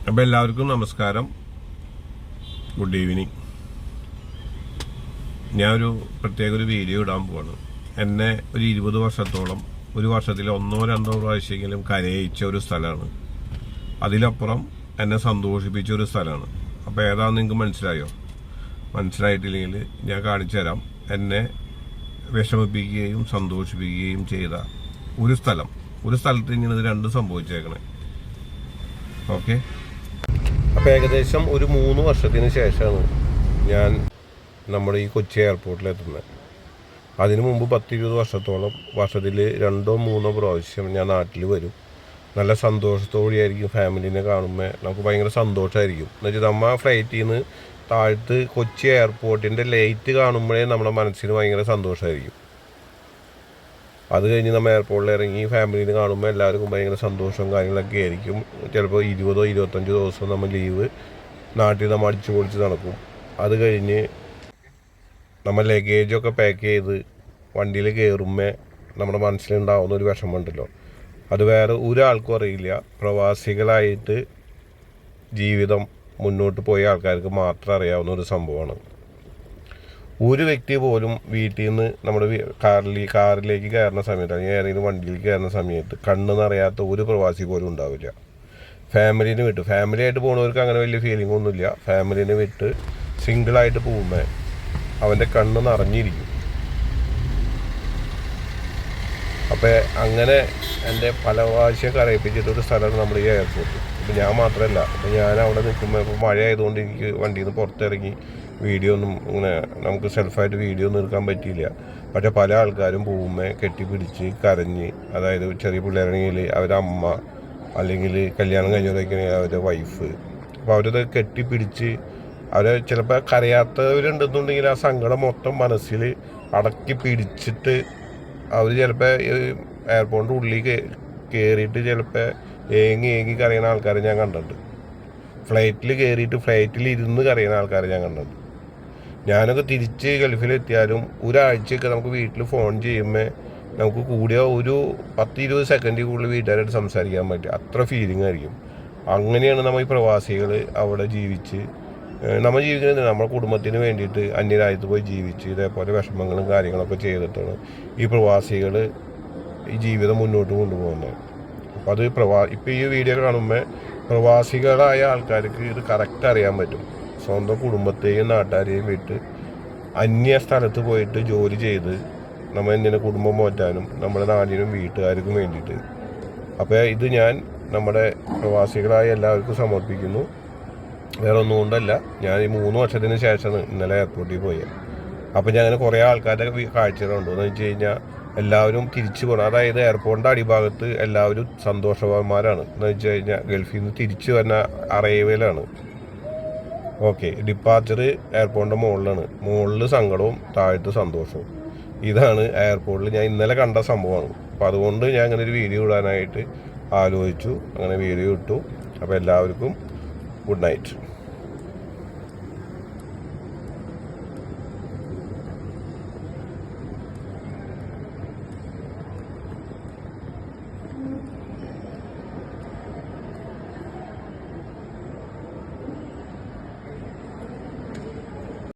അപ്പോൾ എല്ലാവർക്കും നമസ്കാരം, ഗുഡ് ഈവനിങ്. ഞാനൊരു ഒരു വീഡിയോ ഇടാൻ പോവാണ്. എന്നെ ഒരു 20 വർഷത്തോളം, ഒരു വർഷത്തിൽ 1-2 പ്രാവശ്യമെങ്കിലും കരയിച്ച ഒരു സ്ഥലമാണ്. അതിലപ്പുറം എന്നെ സന്തോഷിപ്പിച്ച ഒരു സ്ഥലമാണ്. അപ്പോൾ ഏതാണെന്ന് നിങ്ങൾക്ക് മനസ്സിലായോ? മനസ്സിലായിട്ടില്ലെങ്കിൽ ഞാൻ കാണിച്ചു തരാം. എന്നെ വിഷമിപ്പിക്കുകയും സന്തോഷിപ്പിക്കുകയും ചെയ്ത ഒരു സ്ഥലത്ത് ഇങ്ങനെ ഇത് രണ്ടും സംഭവിച്ചേക്കണേ. ഓക്കെ, അപ്പോൾ ഏകദേശം ഒരു 3 വർഷത്തിന് ശേഷമാണ് ഞാൻ നമ്മുടെ ഈ കൊച്ചി എയർപോർട്ടിലെത്തുന്നത്. അതിനു മുമ്പ് 10-20 വർഷത്തോളം വർഷത്തിൽ 2-3 പ്രാവശ്യം ഞാൻ നാട്ടിൽ വരും. നല്ല സന്തോഷത്തോടെയായിരിക്കും ഫാമിലിനെ കാണുമ്പോൾ നമുക്ക് ഭയങ്കര സന്തോഷമായിരിക്കും. എന്നുവെച്ചാൽ നമ്മൾ ഫ്ലൈറ്റിൽ നിന്ന് താഴത്ത് കൊച്ചി എയർപോർട്ടിൻ്റെ ലൈറ്റ് കാണുമ്പോഴേ നമ്മുടെ മനസ്സിന് ഭയങ്കര സന്തോഷമായിരിക്കും. അത് കഴിഞ്ഞ് നമ്മൾ എയർപോർട്ടിൽ ഇറങ്ങി ഫാമിലിനെ കാണുമ്പോൾ എല്ലാവർക്കും ഭയങ്കര സന്തോഷവും കാര്യങ്ങളൊക്കെ ആയിരിക്കും. ചിലപ്പോൾ 20-25 ദിവസം നമ്മൾ ലീവ് നാട്ടിൽ നമ്മൾ അടിച്ചു പൊളിച്ച് നടക്കും. അത് കഴിഞ്ഞ് നമ്മൾ ലഗേജൊക്കെ പാക്ക് ചെയ്ത് വണ്ടിയിൽ കയറുമ്പോൾ നമ്മുടെ മനസ്സിലുണ്ടാവുന്ന ഒരു വിഷമമുണ്ടല്ലോ, അത് വേറെ ഒരാൾക്കും അറിയില്ല. പ്രവാസികളായിട്ട് ജീവിതം മുന്നോട്ട് പോയ ആൾക്കാർക്ക് മാത്രം അറിയാവുന്ന ഒരു സംഭവമാണ്. ഒരു വ്യക്തി പോലും വീട്ടിൽ നിന്ന് നമ്മുടെ കാറിലേക്ക് കയറുന്ന സമയത്ത്, അല്ലെങ്കിൽ ഏതെങ്കിലും വണ്ടിയിൽ കയറുന്ന സമയത്ത് കണ്ണ് നിറയാത്ത ഒരു പ്രവാസി പോലും ഉണ്ടാവില്ല. ഫാമിലിയായിട്ട് പോകുന്നവർക്ക് അങ്ങനെ വലിയ ഫീലിംഗ് ഒന്നുമില്ല. ഫാമിലിനെ വിട്ട് സിംഗിളായിട്ട് പോകുമ്പോൾ അവൻ്റെ കണ്ണ് നിറഞ്ഞിരിക്കും. അപ്പോൾ അങ്ങനെ എൻ്റെ പല പ്രാവശ്യം കരയിപ്പിച്ചിട്ടൊരു സ്ഥലമാണ് നമ്മുടെ ഈ എയർപോർട്ട്. ഇപ്പോൾ ഞാൻ മാത്രമല്ല, അപ്പോൾ ഞാൻ അവിടെ നിൽക്കുമ്പോൾ ഇപ്പോൾ മഴ ആയതുകൊണ്ട് എനിക്ക് വണ്ടിയിൽ നിന്ന് പുറത്തിറങ്ങി വീഡിയോ ഒന്നും ഇങ്ങനെ നമുക്ക് സെൽഫായിട്ട് വീഡിയോ ഒന്നും എടുക്കാൻ പറ്റിയില്ല. പക്ഷേ പല ആൾക്കാരും പോകുമ്പോൾ കെട്ടിപ്പിടിച്ച് കരഞ്ഞ്, അതായത് ചെറിയ പിള്ളേരാണെങ്കിൽ അവരുടെ അമ്മ, അല്ലെങ്കിൽ കല്യാണം കഴിഞ്ഞതൊക്കെയാണെങ്കിൽ അവരുടെ വൈഫ്, അപ്പോൾ അവരത് കെട്ടിപ്പിടിച്ച് അവർ ചിലപ്പോൾ കരയാത്തവരുണ്ടെന്നുണ്ടെങ്കിൽ ആ സങ്കടം മൊത്തം മനസ്സിൽ അടക്കി പിടിച്ചിട്ട് അവർ ചിലപ്പോൾ എയർപോർട്ടിൻ്റെ ഉള്ളിൽ കയറിയിട്ട് ചിലപ്പോൾ ഏങ്ങി കരയുന്ന ആൾക്കാരെ ഞാൻ കണ്ടിട്ടുണ്ട്. ഫ്ലൈറ്റിൽ കയറിയിട്ട് ഫ്ലൈറ്റിൽ ഇരുന്ന് കരയുന്ന ആൾക്കാരെ ഞാൻ കണ്ടിട്ടുണ്ട്. ഞാനൊക്കെ തിരിച്ച് ഗൾഫിലെത്തിയാലും ഒരാഴ്ചയൊക്കെ നമുക്ക് വീട്ടിൽ ഫോൺ ചെയ്യുമ്പോൾ നമുക്ക് കൂടിയ ഒരു 10-20 സെക്കൻഡിൽ കൂടുതൽ വീട്ടുകാരായിട്ട് സംസാരിക്കാൻ പറ്റും. അത്ര ഫീലിംഗ് ആയിരിക്കും. അങ്ങനെയാണ് നമ്മൾ ഈ പ്രവാസികൾ അവിടെ ജീവിച്ച് നമ്മൾ ജീവിക്കുന്നത്. നമ്മുടെ കുടുംബത്തിന് വേണ്ടിയിട്ട് അന്യരാജ്യത്ത് പോയി ജീവിച്ച് ഇതേപോലെ വിഷമങ്ങളും കാര്യങ്ങളൊക്കെ ചെയ്തിട്ടാണ് ഈ പ്രവാസികൾ ഈ ജീവിതം മുന്നോട്ട് കൊണ്ടുപോകുന്നത്. അപ്പോൾ അത് ഇപ്പോൾ ഈ വീഡിയോ കാണുമ്പോൾ പ്രവാസികളായ ആൾക്കാർക്ക് ഇത് കറക്റ്റ് അറിയാൻ പറ്റും. സ്വന്തം കുടുംബത്തെയും നാട്ടുകാരെയും വിട്ട് അന്യ സ്ഥലത്ത് പോയിട്ട് ജോലി ചെയ്ത് നമ്മൾ എന്തിനെ കുടുംബം പോറ്റാനും നമ്മുടെ നാടിനും വീട്ടുകാർക്കും വേണ്ടിയിട്ട്. അപ്പോൾ ഇത് ഞാൻ നമ്മുടെ പ്രവാസികളായ എല്ലാവർക്കും സമർപ്പിക്കുന്നു. വേറെ ഒന്നും കൊണ്ടല്ല, ഞാൻ ഈ 3 വർഷത്തിന് ശേഷമാണ് ഇന്നലെ എയർപോർട്ടിൽ പോയത്. അപ്പോൾ ഞാൻ അങ്ങനെ കുറേ ആൾക്കാരുടെ കാഴ്ചകളുണ്ട്. എന്ന് വെച്ച് കഴിഞ്ഞാൽ എല്ലാവരും തിരിച്ചു പോകണം. അതായത് എയർപോർട്ടിൻ്റെ അടിഭാഗത്ത് എല്ലാവരും സന്തോഷവാന്മാരാണ്. എന്ന് വെച്ച് കഴിഞ്ഞാൽ ഗൾഫിൽ നിന്ന് തിരിച്ചു വരുന്ന അറൈവലാണ്. ഓക്കെ, ഡിപ്പാച്ചർ എയർപോർട്ടിൻ്റെ മുകളിൽ സങ്കടവും താഴത്ത് സന്തോഷവും. ഇതാണ് എയർപോർട്ടിൽ ഞാൻ ഇന്നലെ കണ്ട സംഭവമാണ്. അപ്പോൾ അതുകൊണ്ട് ഞാൻ അങ്ങനെ ഒരു വീഡിയോ ഇടാനായിട്ട് ആലോചിച്ചു. അങ്ങനെ വീഡിയോ ഇട്ടു. അപ്പോൾ എല്ലാവർക്കും ഗുഡ് നൈറ്റ്.